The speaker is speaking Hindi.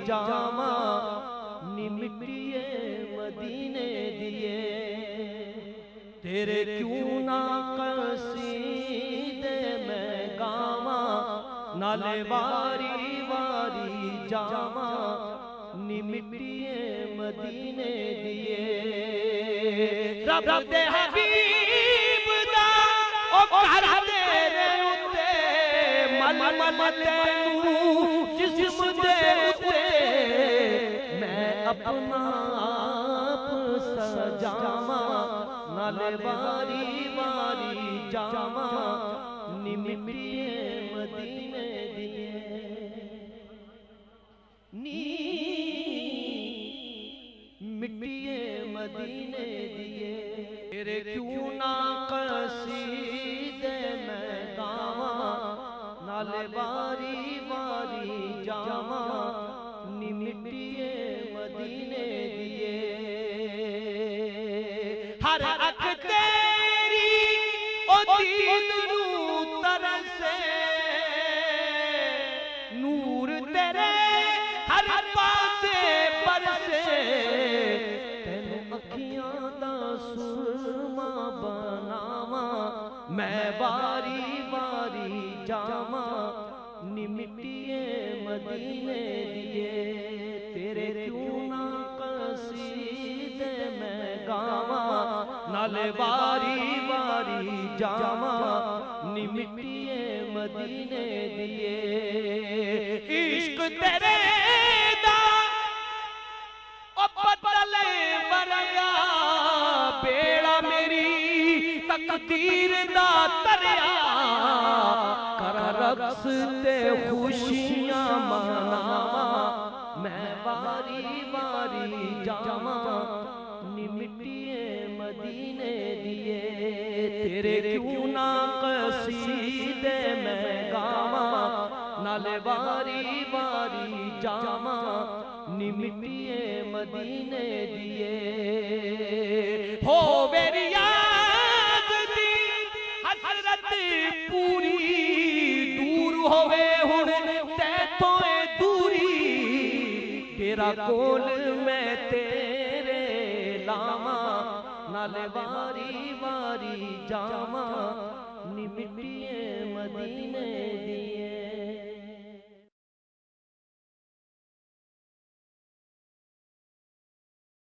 जावा निमिटिए मदीने दिए। तेरे क्यों ना कसीदे मैं गावा नाले वारी वारी जावा निमिटिए मदीने दिए। रब दे हबीब दा ओ घर तेरे उत्ते मल मल तैनू जिस्म दे उत्ते मैं अपना आप सजावा नाले वारी वारी जावा निमिटिए मदीने दिए। नी मिट्टिए मदीने दिए। तेरे क्यों ना कसीदे मैं गावा नाले वारी वारी जावा निमिटिए मदीने दिए। हर अख तेरी ओ दीन नू तरसे नूर तेरे हर पासे बरसे तेनू अखियां दा सुरमा बनावा मैं वारी वारी जावा निमिटिए मदीने दिए। तेरे क्यों ना कसीदे मैं गावा नाले वारी वारी जावा निमिटिए मदीने दिए। इश्क तेरे दा ओ बदले बरया बेड़ा मेरी तकदीर दा तरया कर रक्स ते खुशियां मनावा मैं वारी वारी जावा निमिटिए मदीने दिए। तेरे क्यों ना कसीदे मैं गावा नाले वारी वारी जावा निमिटिए मदीने दिए। हो मेरी याज़दी हसरत पूरी दूर होवे हुण तैथों दूरी तेरा कोल मैं तेरे लावा नाले वारी वारी जावा निमिटिए मदीने दिए।